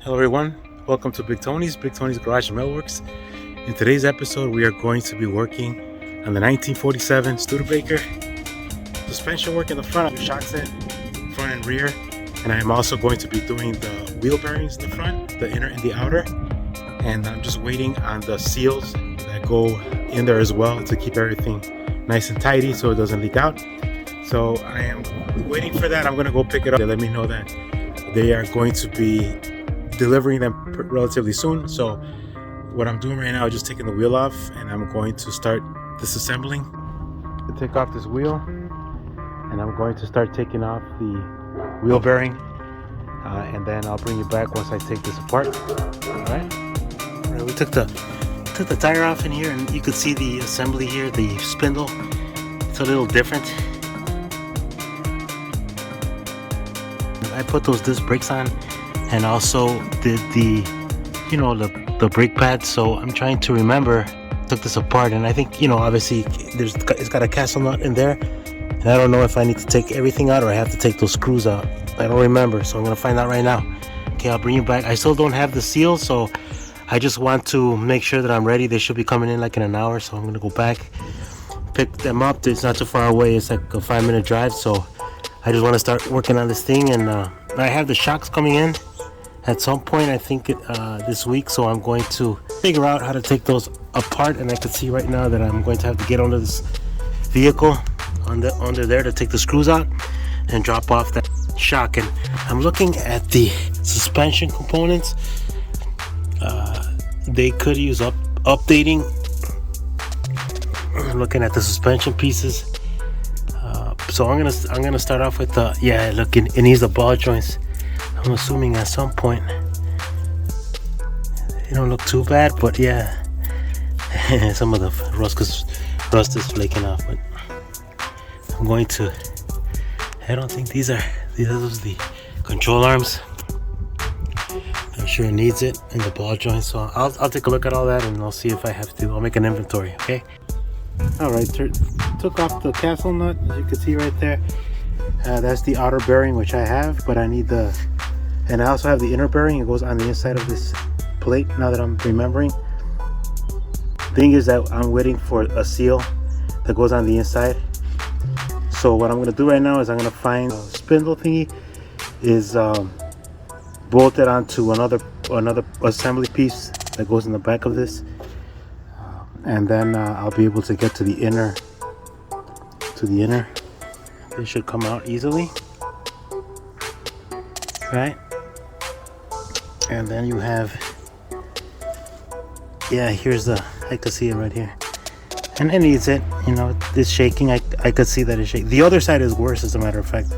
Hello everyone, welcome to Big Tony's Garage and Metalworks. In today's episode we are going to be working on the 1947 Studebaker. Suspension work in the front of the shock set, front and rear, and I am also going to be doing the wheel bearings in the front, the inner and the outer, and I'm just waiting on the seals that go in there as well to keep everything nice and tidy so it doesn't leak out. So I am waiting for that. I'm going to go pick it up. They let me know that they are going to be delivering them relatively soon. So what I'm doing right now is just taking the wheel off, and I'm going to start disassembling. To take off this wheel, and I'm going to start taking off the wheel bearing, and then I'll bring you back once I take this apart. All right, we took the tire off in here, and you could see the assembly here, the spindle. It's a little different. I put those disc brakes on, and also did the brake pads. So I'm trying to remember. Took this apart, and I think obviously it's got a castle nut in there, and I don't know if I need to take everything out or I have to take those screws out. I don't remember, so I'm gonna find out right now. Okay, I'll bring you back. I still don't have the seal, so I just want to make sure that I'm ready. They should be coming in like in an hour, so I'm gonna go back, pick them up. It's not too far away. It's like a 5-minute drive, so I just want to start working on this thing. And I have the shocks coming in at some point, I think this week, so I'm going to figure out how to take those apart. And I can see right now that I'm going to have to get under this vehicle under there to take the screws out and drop off that shock. And I'm looking at the suspension components. They could use updating. I'm looking at the suspension pieces. So I'm gonna start off with look, it needs the ball joints. I'm assuming at some point they don't look too bad, but yeah, some of the rust is flaking off. But I'm going to. I don't think these are the control arms. I'm sure it needs it, and the ball joints. So I'll take a look at all that, and I'll see if I have to. I'll make an inventory. Okay. All right. Took off the castle nut, as you can see right there. That's the outer bearing, which I have, but I need and I also have the inner bearing. It goes on the inside of this plate, now that I'm remembering. Thing is that I'm waiting for a seal that goes on the inside. So what I'm going to do right now is I'm going to find a spindle thingy is bolted onto another assembly piece that goes in the back of this, and then I'll be able to get to the inner. It should come out easily, right? And then you have, here's I can see it right here, and it needs it. This shaking, I could see that it's shaking. The other side is worse, as a matter of fact.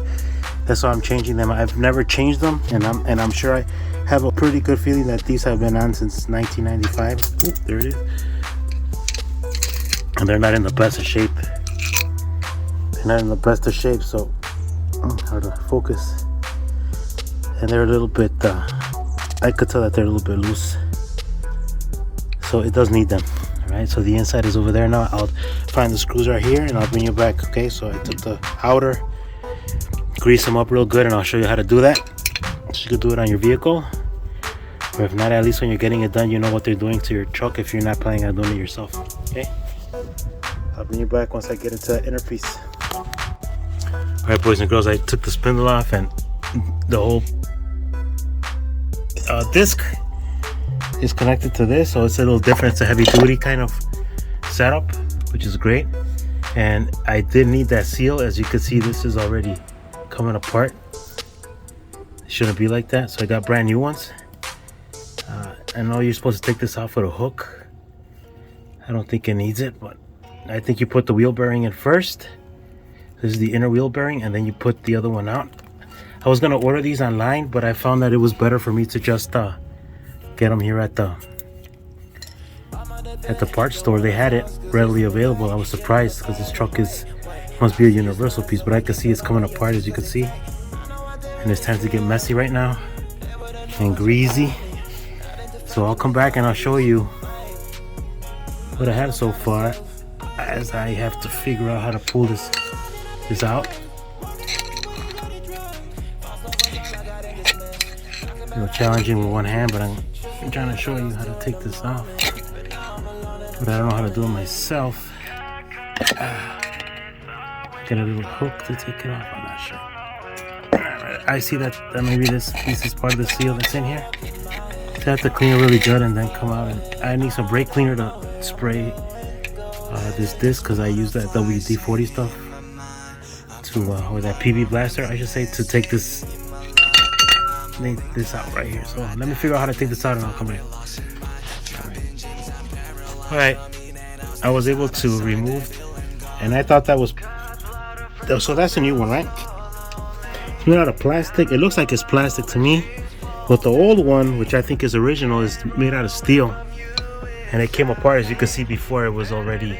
That's why I'm changing them. I've never changed them, and I'm sure I have a pretty good feeling that these have been on since 1995. Ooh, there it is. And they're not in the best of shape. So hard to focus. And they're a little bit, I could tell that they're a little bit loose. So it does need them. Alright, so the inside is over there now. I'll find the screws right here, and I'll bring you back. Okay, so I took the outer, grease them up real good, and I'll show you how to do that. So you can do it on your vehicle. Or if not, at least when you're getting it done, you know what they're doing to your truck if you're not planning on doing it yourself. Okay? I'll bring you back once I get into that inner piece. Alright, boys and girls, I took the spindle off, and the whole disc is connected to this, so it's a little different. It's a heavy duty kind of setup, which is great. And I did need that seal. As you can see, this is already coming apart. It shouldn't be like that, so I got brand new ones. I know you're supposed to take this off with a hook. I don't think it needs it, but I think you put the wheel bearing in first. This is the inner wheel bearing, and then you put the other one out. I was gonna order these online, but I found that it was better for me to just get them here at the parts store. They had it readily available. I was surprised because this truck must be a universal piece, but I can see it's coming apart, as you can see, and it's time to get messy right now and greasy. So I'll come back and I'll show you what I have so far, as I have to figure out how to pull this out. challenging with one hand, but I'm trying to show you how to take this off. But I don't know how to do it myself. Get a little hook to take it off. I'm not sure. I see that maybe this piece is part of the seal that's in here. So I have to clean it really good and then come out. And I need some brake cleaner to spray this disc, because I use that WD-40 stuff to, or that PB blaster, I should say, to take this out right here. So let me figure out how to take this out and I'll come back. All right, I was able to remove, and I thought that was, so that's a new one, right? It's made out of plastic. It looks like it's plastic to me, but the old one, which I think is original, is made out of steel, and it came apart. As you can see before, it was already,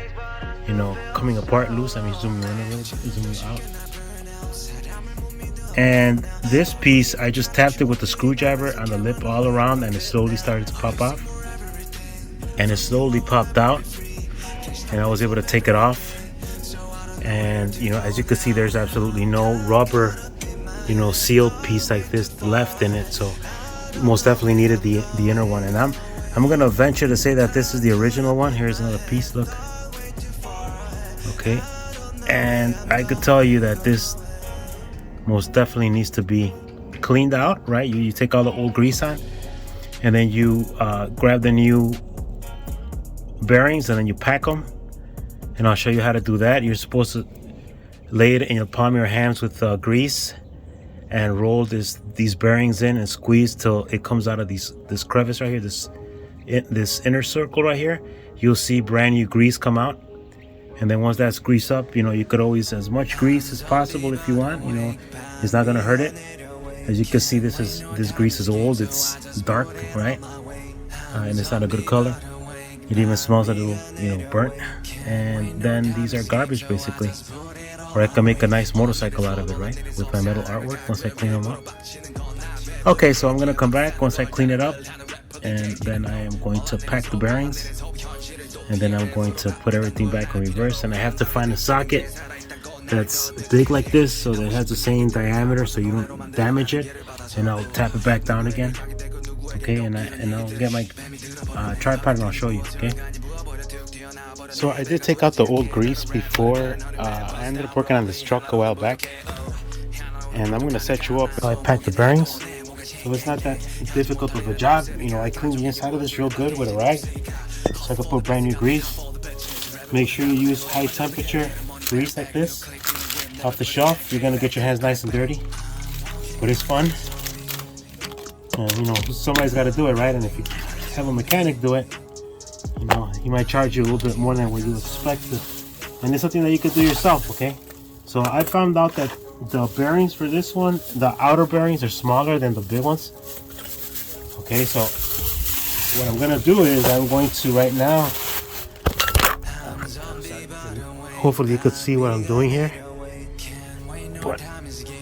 coming apart loose. Let me zoom in a little bit, zoom out. And this piece, I just tapped it with the screwdriver on the lip all around, and it slowly started to pop off, and it slowly popped out, and I was able to take it off. And as you can see, there's absolutely no rubber seal piece like this left in it, so most definitely needed the inner one. And I'm gonna venture to say that this is the original one. Here's another piece, look. Okay, and I could tell you that this most definitely needs to be cleaned out, right? You take all the old grease on, and then you grab the new bearings, and then you pack them, and I'll show you how to do that. You're supposed to lay it in your palm of your hands with grease and roll these bearings in and squeeze till it comes out of this crevice right here, this inner circle right here. You'll see brand new grease come out. And then once that's greased up, you could always, as much grease as possible if you want, it's not gonna hurt it. As you can see, this grease is old, it's dark, right? And it's not a good color. It even smells a little, burnt. And then these are garbage, basically. Or I can make a nice motorcycle out of it, right? With my metal artwork once I clean them up. Okay, so I'm gonna come back once I clean it up, and then I am going to pack the bearings, and then I'm going to put everything back in reverse. And I have to find a socket that's big like this, so that it has the same diameter, so you don't damage it. And I'll tap it back down again. Okay, and I'll get my tripod and I'll show you. Okay. So I did take out the old grease before. I ended up working on this truck a while back, and I'm gonna set you up. I packed the bearings, so it's not that difficult of a job. I clean the inside of this real good with a rag, so I can put brand new grease. Make sure you use high temperature grease like this off the shelf. You're gonna get your hands nice and dirty, but it's fun. Somebody's got to do it, right? And if you have a mechanic do it, he might charge you a little bit more than what you expect to. And it's something that you could do yourself, okay? So I found out that the bearings for this one, the outer bearings are smaller than the big ones. Okay, so what I'm gonna do is I'm going to right now, hopefully you could see what I'm doing here. But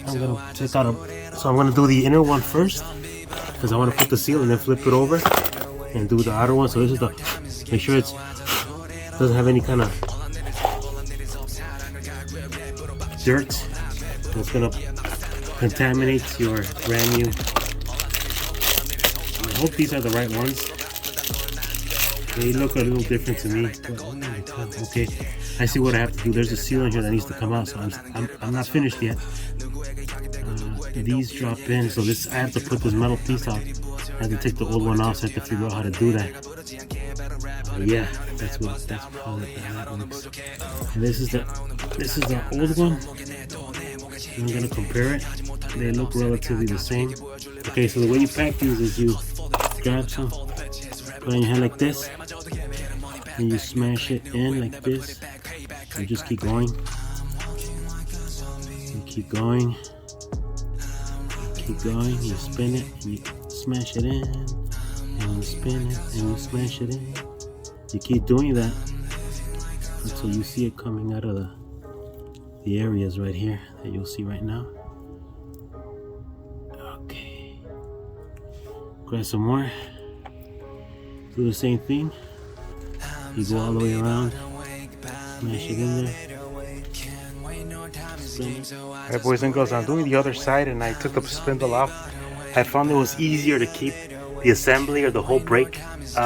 I'm gonna take out so I'm gonna do the inner one first, because I want to put the seal and then flip it over and do the outer one. So this is make sure it doesn't have any kind of dirt that's gonna contaminate your brand new. I hope these are the right ones. They look a little different to me. Okay, I see what I have to do. There's a seal in here that needs to come out, so I'm not finished yet. These drop in, so I have to put this metal piece off. I have to take the old one off, so I have to figure out how to do that. Yeah, that's how that works. And this is the old one. I'm gonna compare it. They look relatively the same. Okay, so the way you pack these is you grab some, put on your hand like this, and you smash it in like this. You just keep going. You keep going. Keep going, you spin it, and you smash it in, and you spin it, and you smash it in. You keep doing that until you see it coming out of the areas right here that you'll see right now. Okay. Grab some more. Do the same thing. You go all the way around, smash it in there. Alright, boys and girls, I'm doing the other side, and I took the spindle off I found it was easier to keep the assembly or the whole brake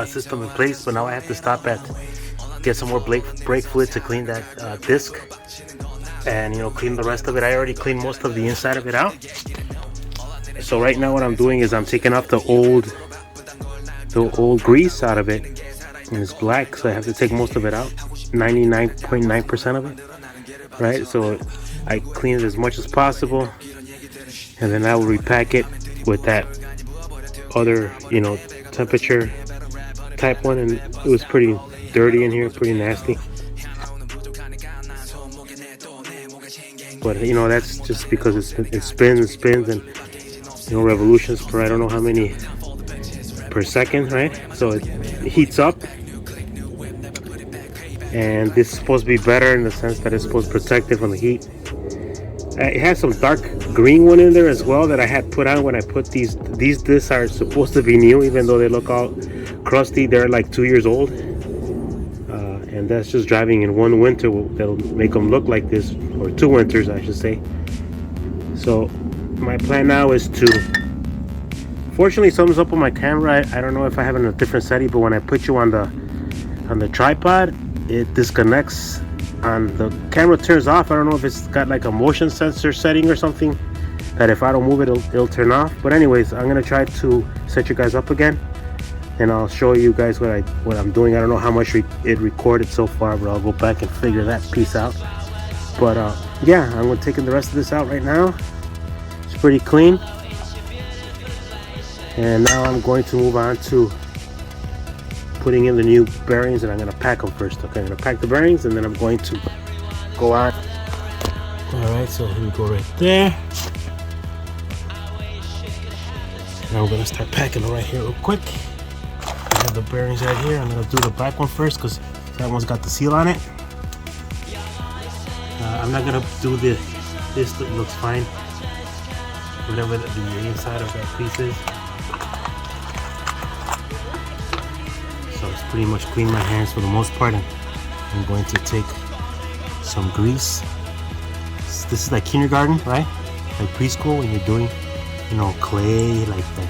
system in place, but now I have to stop at get some more brake fluid to clean that disc, and clean the rest of it. I already cleaned most of the inside of it out. So right now what I'm doing is I'm taking off the old grease out of it, and it's black, so I have to take most of it out, 99.9% of it, right? So I clean it as much as possible, and then I will repack it with that other temperature type one, and it was pretty dirty in here, pretty nasty. But that's just because it spins and revolutions per I don't know how many per second, right? So it heats up, and this is supposed to be better in the sense that it's supposed to protect it from the heat. It has some dark green one in there as well that I had put on when I put these discs are supposed to be new, even though they look all crusty. They're like 2 years old, and that's just driving in one winter that'll make them look like this, or 2 winters I should say. So my plan now is to, fortunately something's up on my camera. I don't know if I have it in a different setting, but when I put you on the tripod, it disconnects. On the camera turns off. I don't know if it's got like a motion sensor setting or something that if I don't move it, it'll turn off. But anyways, I'm gonna try to set you guys up again, and I'll show you guys what I'm doing. I don't know how much it recorded so far, but I'll go back and figure that piece out. But yeah, I'm taking the rest of this out right now. It's pretty clean, and now I'm going to move on to putting in the new bearings, and I'm going to pack them first. Okay, I'm going to pack the bearings, and then I'm going to go on. Alright, so here we go right there. Now I'm going to start packing it right here real quick. I have the bearings right here. I'm going to do the back one first because that one's got the seal on it. I'm not going to do this looks fine. Whatever the inside of that piece is. So it's pretty much clean my hands for the most part, and I'm going to take some grease. This is like kindergarten, right? Like preschool when you're doing, clay, like that,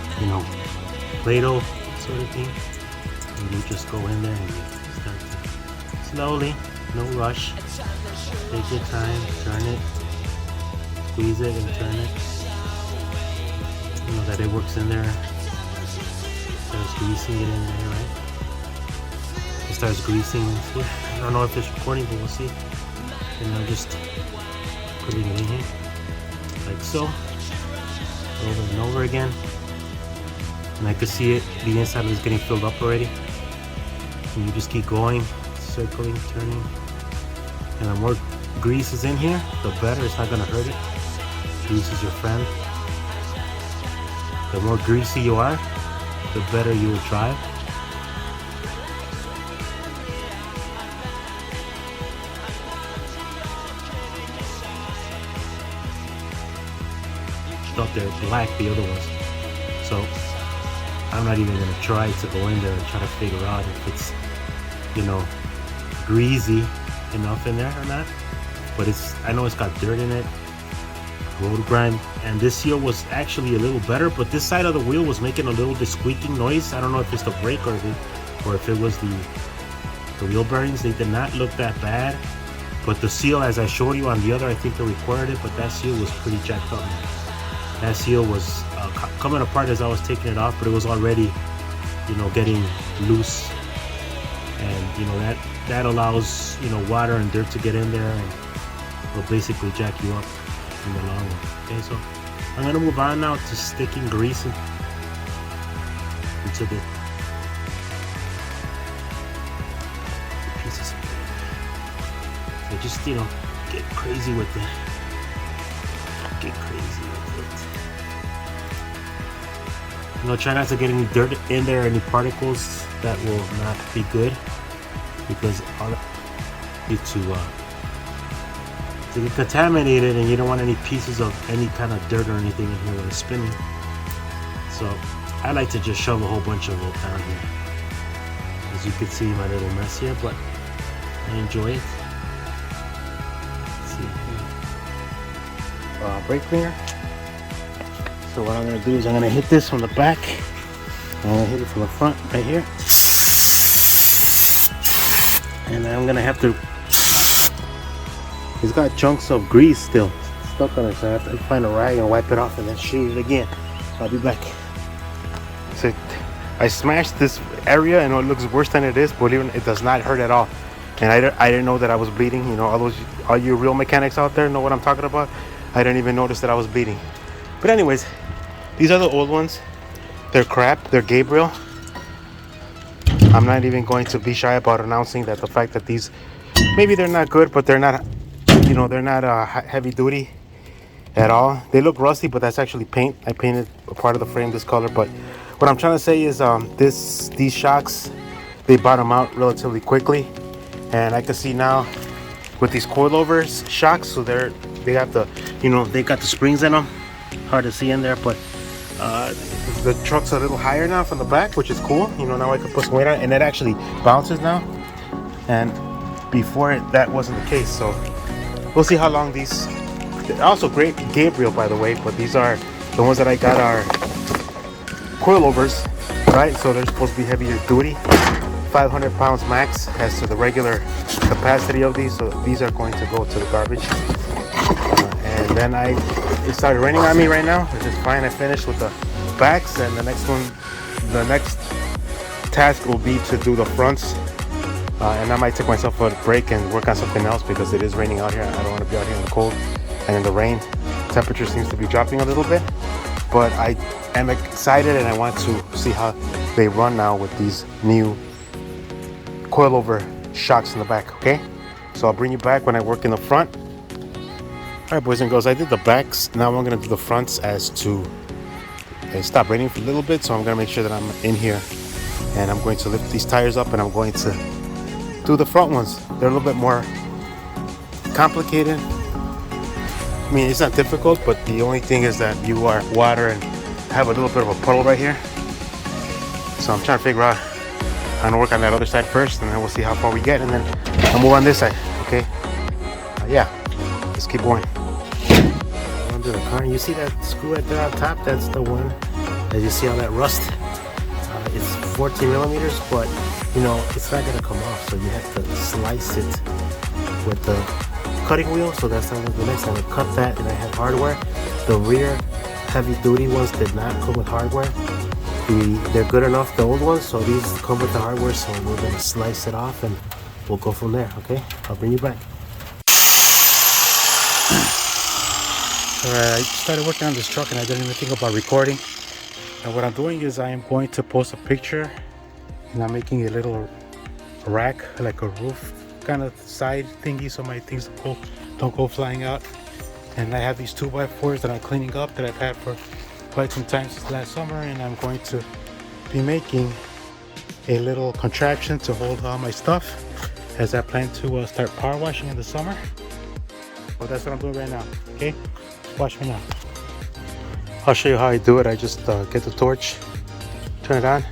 Play-Doh sort of thing. And you just go in there and you start to slowly, no rush. Take your time, turn it, squeeze it and turn it. That it works in there. Starts greasing it in there, right? It starts greasing. I don't know if it's recording, but we'll see. And I'll just putting it in here like so, over and over again, and I can see it, the inside is getting filled up already, and you just keep going, circling, turning, and the more grease is in here, the better. It's not going to hurt it. Grease is your friend. The more greasy you are, the better you will drive. Up there black, the other ones, so I'm not even going to try to go in there and try to figure out if it's greasy enough in there or not. But I know it's got dirt in it, road grime, and this seal was actually a little better, but this side of the wheel was making a little bit squeaking noise. I don't know if it's the brake or if it was the wheel bearings. They did not look that bad, but the seal, as I showed you on the other, I think they required it, but that seal was pretty jacked up. That seal was coming apart as I was taking it off, but it was already, getting loose, and that allows water and dirt to get in there, and will basically jack you up in the long run. Okay, so I'm gonna move on now to sticking grease into the pieces. So just get crazy with it. Get crazy with it. Try not to get any dirt in there, any particles. That will not be good, because all need to get contaminated, and you don't want any pieces of any kind of dirt or anything in here when it's spinning. So I like to just shove a whole bunch of it down here. As you can see, my little mess here, but I enjoy it. Let's see. Brake cleaner. So what I'm gonna do is I'm gonna hit this from the back. I'm gonna hit it from the front right here. And then I'm gonna have to, it's got chunks of grease still stuck on it, so I have to find a rag and wipe it off and then shoot it again. So I'll be back. So I smashed this area and it looks worse than it is, but even it does not hurt at all. And I didn't know that I was bleeding. You know, all you real mechanics out there know what I'm talking about. I didn't even notice that I was bleeding. But anyways, these are the old ones. They're crap. They're Gabriel. I'm not even going to be shy about announcing that the fact that these, maybe they're not good, but they're not, you know, they're not heavy duty at all. They look rusty, but that's actually paint. I painted a part of the frame this color. But what I'm trying to say is these shocks, they bottom out relatively quickly. And I can see now with these coilovers shocks, so they have the, you know, they got the springs in them. Hard to see in there, but the truck's a little higher now from the back, which is cool. You know, now I can put some weight on it, and it actually bounces now. And before that wasn't the case, so we'll see how long these. They're also great Gabriel, by the way, but these are the ones that I got are coilovers, right? So they're supposed to be heavier duty, 500 pounds max as to the regular capacity of these. So these are going to go to the garbage. And then it started raining on me right now, which is fine. I finished with the backs, and the next task will be to do the fronts. And I might take myself a break and work on something else because it is raining out here. I don't want to be out here in the cold and in the rain. Temperature seems to be dropping a little bit, but I am excited and I want to see how they run now with these new coilover shocks in the back. Okay, so I'll bring you back when I work in the front. All right, boys and girls, I did the backs. Now I'm gonna do the fronts as to stop raining for a little bit. So I'm gonna make sure that I'm in here, and I'm going to lift these tires up, and I'm going to do the front ones. They're a little bit more complicated. I mean, it's not difficult, but the only thing is that you are water and have a little bit of a puddle right here. So I'm trying to figure out how to work on that other side first, and then we'll see how far we get, and then I'll move on this side. Okay? Yeah. Let's keep going. Under the car, you see that screw right there on top? That's the one. As you see all that rust, it's 14 millimeters, but you know it's not gonna come off, so you have to slice it with the cutting wheel. So that's not the next time I cut that, and I have hardware. The rear heavy-duty ones did not come with hardware. They're good enough, the old ones, so these come with the hardware. So we're gonna slice it off, and we'll go from there. Okay, I'll bring you back. Alright, I started working on this truck and I didn't even think about recording. And what I'm doing is I am going to post a picture, and I'm making a little rack, like a roof kind of side thingy, so my things don't go flying out. And I have these 2x4s that I'm cleaning up that I've had for quite some time since last summer, and I'm going to be making a little contraption to hold all my stuff as I plan to start power washing in the summer. Well, that's what I'm doing right now. Okay, watch me now. I'll show you how I do it. I just get the torch, turn it on,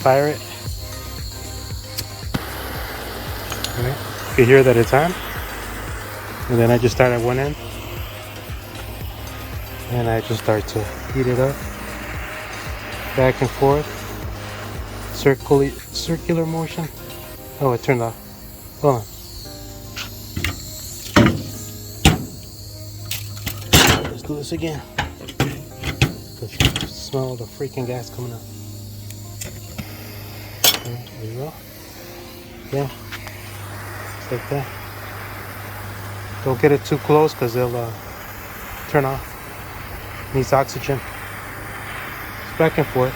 fire it. Right. You hear that it's on, and then I just start at one end, and I just start to heat it up, back and forth, circular motion. Oh, it turned off. Hold on. Let's do this again. Just smell the freaking gas coming out. Okay, there you go. Yeah. Like that. Don't get it too close because they'll turn off. Needs oxygen. It's back and forth.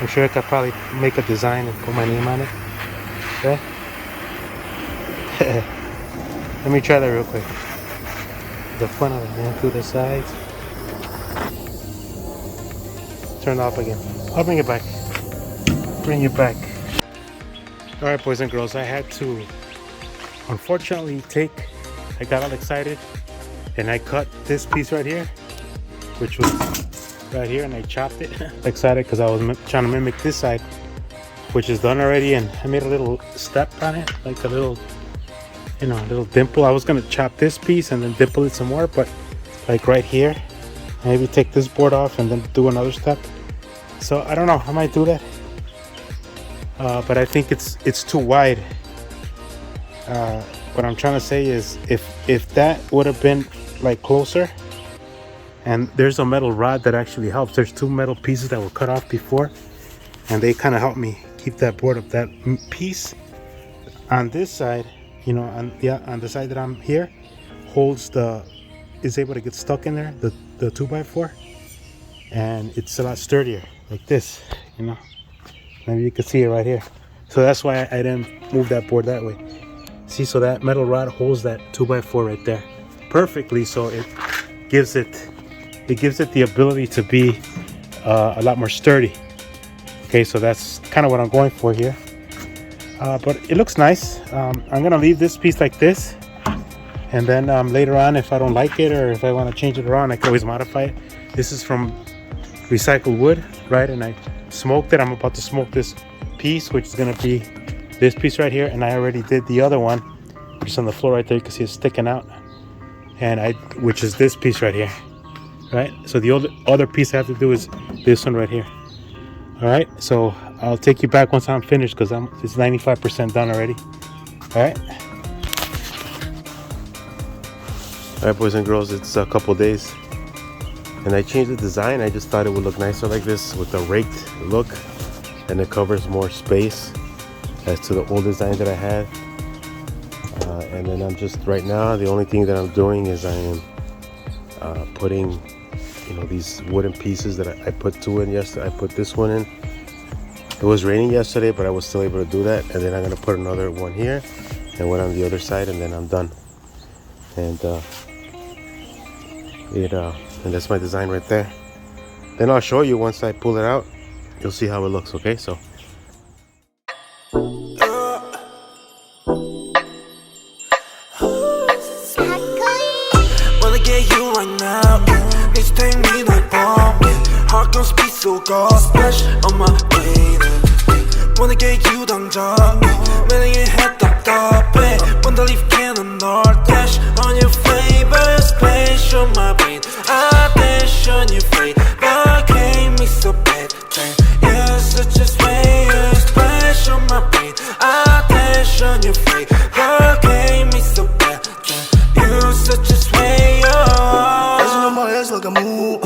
I'm sure I could probably make a design and put my name on it. Okay? Let me try that real quick. The front of it, then through the sides. Turn it off again. I'll bring it back. Bring it back. Alright, boys and girls, I had to unfortunately I got all excited and I cut this piece right here, which was right here, and I chopped it. Excited because I was trying to mimic this side, which is done already, and I made a little step on it, like a little, you know, a little dimple. I was gonna chop this piece and then dimple it some more, but like right here. Maybe take this board off and then do another step. So I don't know, I might do that. But I think it's too wide. What I'm trying to say is if that would have been like closer, and there's a metal rod that actually helps. There's two metal pieces that were cut off before, and they kind of help me keep that board up. That piece on this side, you know, on the side that I'm here, is able to get stuck in there, the 2x4, and it's a lot sturdier like this, you know. Maybe you can see it right here. So that's why I didn't move that board that way. See, so that metal rod holds that 2x4 right there perfectly, so it gives it the ability to be a lot more sturdy. Okay, so that's kind of what I'm going for here. But it looks nice. I'm gonna leave this piece like this, and then later on, if I don't like it or if I want to change it around, I can always modify it. This is from recycled wood, right? And I smoked it. I'm about to smoke this piece, which is gonna be this piece right here, and I already did the other one, which is on the floor right there. You can see it sticking out, which is this piece right here, right? So the other piece I have to do is this one right here. All right, so I'll take you back once I'm finished, because it's 95% done already. All right. All right, boys and girls, it's a couple days, and I changed the design. I just thought it would look nicer like this with the raked look, and it covers more space as to the old design that I had. And then I'm just, right now, the only thing that I'm doing is I am putting, you know, these wooden pieces that I put two in yesterday. I put this one in. It was raining yesterday, but I was still able to do that. And then I'm gonna put another one here and one on the other side, and then I'm done. And and that's my design right there. Then I'll show you once I pull it out. You'll see how it looks. Okay, so. You right now, need to take me like bomb. Heart gon' speed so God, splash on my brain. Wanna get you 당장, 매일 head 답답해. Wanna leave cannon or dash on your flavor, splash on my brain. Attention you fade, but can't me so bad. You're such a slayer, splash on my brain. Attention you fade, but can't me so bad. You're such a slayer. Like a move,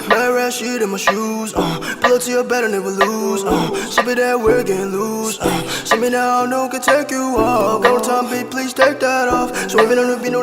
mad rat shit in my shoes, pull up to your bed and never lose, ship it that we're getting loose, see me now, no can take you off, go time, babe, please take that off, so even on the beat, no